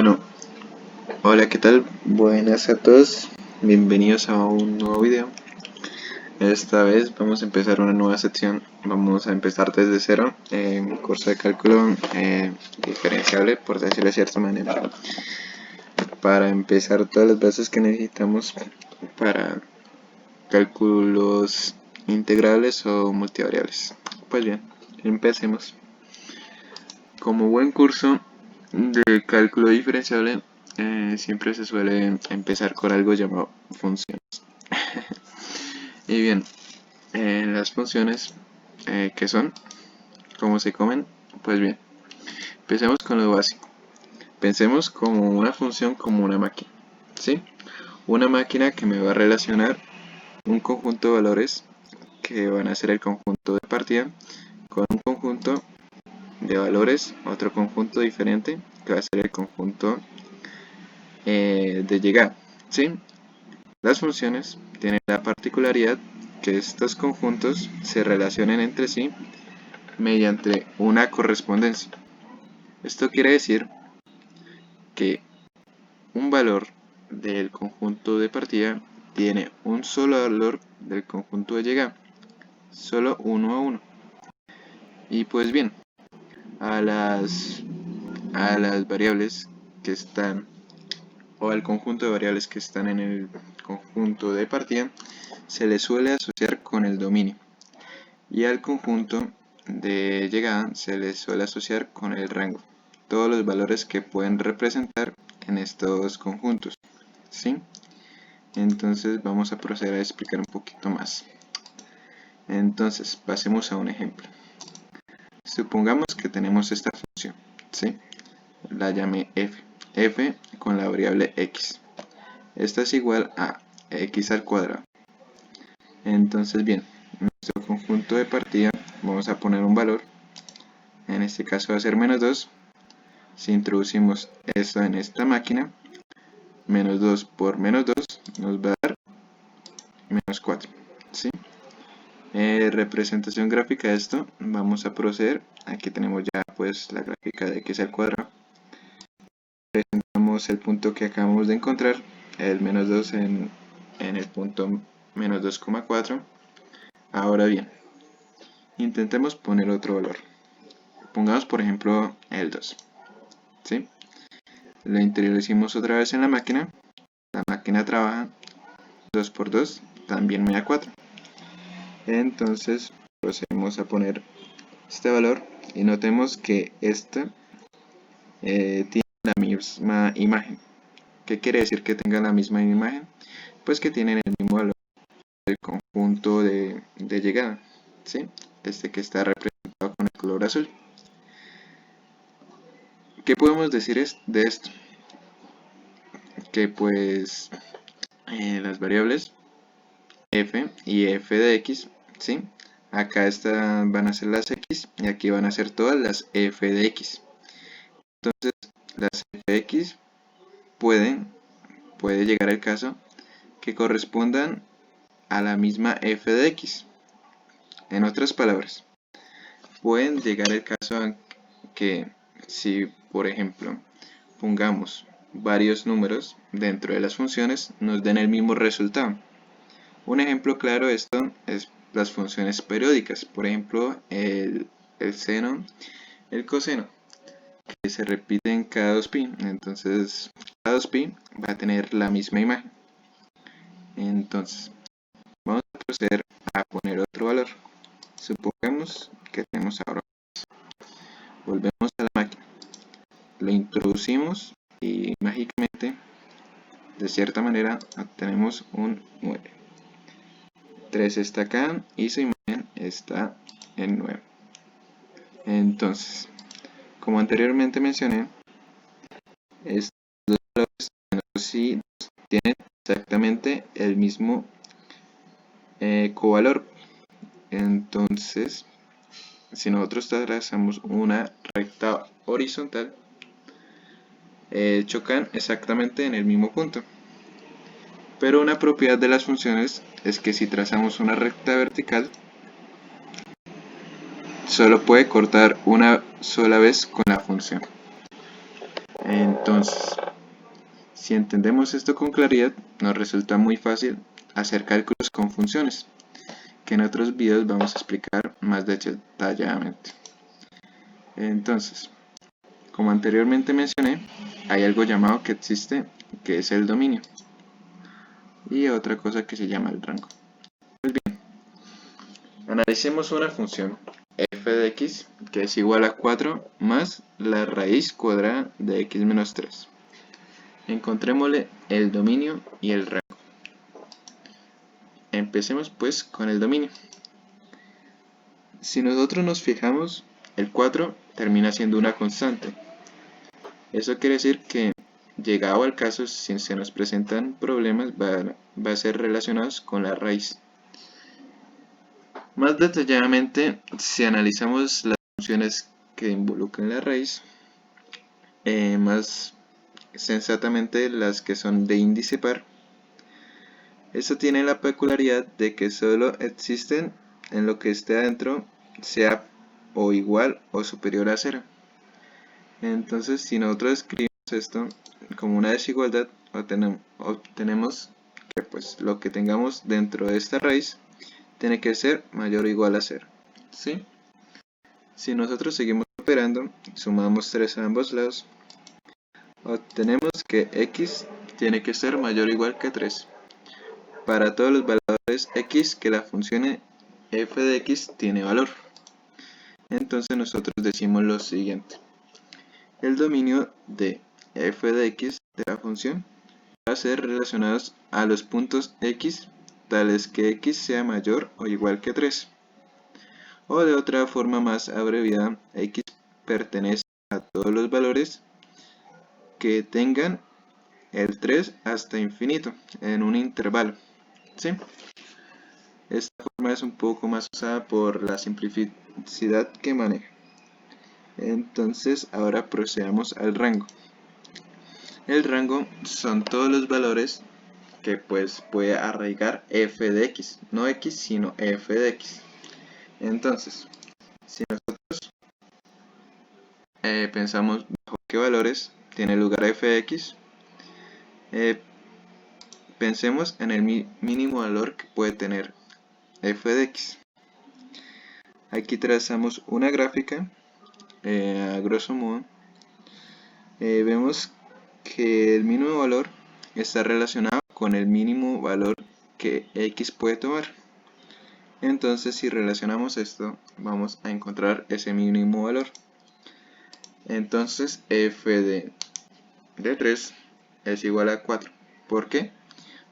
Bueno, hola, ¿qué tal? Buenas a todos, bienvenidos a un nuevo video. Esta vez vamos a empezar una nueva sección, vamos a empezar desde cero en mi curso de cálculo diferenciable, por decirlo de cierta manera, para empezar todas las bases que necesitamos para cálculos integrales o multivariables. Pues bien, empecemos. Como buen curso de cálculo diferenciable, siempre se suele empezar con algo llamado funciones. Y bien, las funciones, ¿qué son? ¿Cómo se comen? Pues bien, empecemos con lo básico. Pensemos como una función como una máquina, ¿sí? Una máquina que me va a relacionar un conjunto de valores que van a ser el conjunto de partida con un conjunto de valores, otro conjunto diferente que va a ser el conjunto de llegada, ¿sí? Las funciones tienen la particularidad que estos conjuntos se relacionen entre sí mediante una correspondencia. Esto quiere decir que un valor del conjunto de partida tiene un solo valor del conjunto de llegada, solo uno a uno. Y pues bien, a las variables que están, o al conjunto de variables que están en el conjunto de partida, se les suele asociar con el dominio, y al conjunto de llegada se les suele asociar con el rango, todos los valores que pueden representar en estos conjuntos, ¿sí? Entonces vamos a proceder a explicar un poquito más. Entonces pasemos a un ejemplo. Supongamos que tenemos esta función, ¿sí? La llamé f con la variable x. Esta es igual a x al cuadrado. Entonces bien, nuestro conjunto de partida vamos a poner un valor, en este caso va a ser menos 2. Si introducimos esto en esta máquina, menos 2 por menos 2 nos va a dar menos 4, ¿sí? Representación gráfica de esto, vamos a proceder. Aquí tenemos ya pues la gráfica de x al cuadrado. Presentamos el punto que acabamos de encontrar, el menos 2 en el punto menos 2,4. Ahora bien, intentemos poner otro valor. Pongamos por ejemplo el 2, ¿sí? Lo introducimos otra vez en la máquina trabaja, 2 por 2 también me da 4. Entonces procedemos a poner este valor y notemos que este tiene la misma imagen. ¿Qué quiere decir que tenga la misma imagen? Pues que tienen el mismo valor del conjunto de llegada, ¿sí? Este que está representado con el color azul. ¿Qué podemos decir de esto? Que pues las variables f y f de x, ¿sí? Acá van a ser las x y aquí van a ser todas las f de x. Entonces las f de x puede llegar al caso que correspondan a la misma f de x. En otras palabras, pueden llegar al caso que si por ejemplo pongamos varios números dentro de las funciones nos den el mismo resultado. Un ejemplo claro de esto es las funciones periódicas, por ejemplo el seno, el coseno, que se repiten cada 2pi, entonces cada 2pi va a tener la misma imagen. Entonces vamos a proceder a poner otro valor. Supongamos que tenemos ahora, volvemos a la máquina, lo introducimos y mágicamente de cierta manera obtenemos un 9. 3 está acá y su imagen está en 9. Entonces, como anteriormente mencioné, estos dos valores sí tienen exactamente el mismo covalor. Entonces, si nosotros trazamos una recta horizontal, chocan exactamente en el mismo punto. Pero una propiedad de las funciones es que si trazamos una recta vertical, solo puede cortar una sola vez con la función. Entonces, si entendemos esto con claridad, nos resulta muy fácil hacer cálculos con funciones, que en otros videos vamos a explicar más detalladamente. Entonces, como anteriormente mencioné, hay algo llamado que existe, que es el dominio, y otra cosa que se llama el rango. Pues bien, analicemos una función f de x que es igual a 4 más la raíz cuadrada de x menos 3. Encontrémosle el dominio y el rango. Empecemos pues con el dominio. Si nosotros nos fijamos, el 4 termina siendo una constante. Eso quiere decir que, llegado al caso, si se nos presentan problemas, va a ser relacionados con la raíz. Más detalladamente, si analizamos las funciones que involucran la raíz, más sensatamente las que son de índice par, esto tiene la peculiaridad de que solo existen en lo que esté adentro, sea o igual o superior a 0. Entonces, si nosotros escribimos esto como una desigualdad, obtenemos que pues lo que tengamos dentro de esta raíz tiene que ser mayor o igual a 0. ¿Sí? Si nosotros seguimos operando, sumamos 3 a ambos lados, obtenemos que x tiene que ser mayor o igual que 3 para todos los valores x que la función f de x tiene valor. Entonces nosotros decimos lo siguiente: el dominio de f de x de la función va a ser relacionado a los puntos x tales que x sea mayor o igual que 3. O de otra forma más abreviada, x pertenece a todos los valores que tengan el 3 hasta infinito en un intervalo. ¿Sí? Esta forma es un poco más usada por la simplicidad que maneja. Entonces ahora procedamos al rango. El rango son todos los valores que pues puede arraigar f de x, no x sino f de x. Entonces, si nosotros pensamos bajo qué valores tiene lugar f de x, pensemos en el mínimo valor que puede tener f de x. Aquí trazamos una gráfica, a grosso modo, vemos que el mínimo valor está relacionado con el mínimo valor que x puede tomar. Entonces, si relacionamos esto, vamos a encontrar ese mínimo valor. Entonces, f de 3 es igual a 4. ¿Por qué?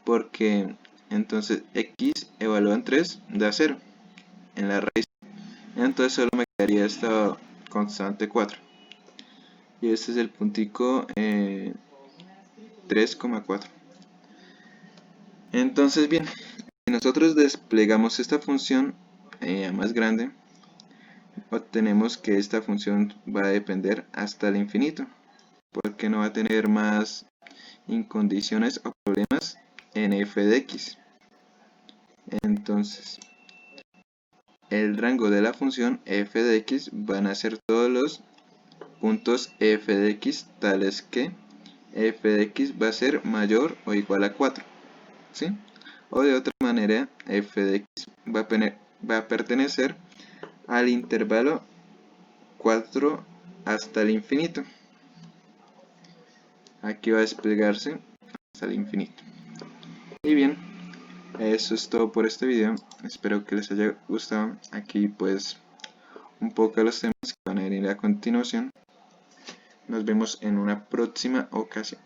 Porque entonces x evaluado en 3 da 0 en la raíz. Entonces solo me quedaría esta constante 4. Y este es el puntico 3,4. Entonces bien, si nosotros desplegamos esta función a más grande, obtenemos que esta función va a depender hasta el infinito, porque no va a tener más incondiciones o problemas en f de x. Entonces, el rango de la función f de x van a ser todos los puntos f de x tales que f de x va a ser mayor o igual a 4. ¿Sí? O de otra manera, f de x va a pertenecer al intervalo 4 hasta el infinito. Aquí va a desplegarse hasta el infinito. Y bien, eso es todo por este video. Espero que les haya gustado. Aquí pues un poco los temas que van a venir a continuación. Nos vemos en una próxima ocasión.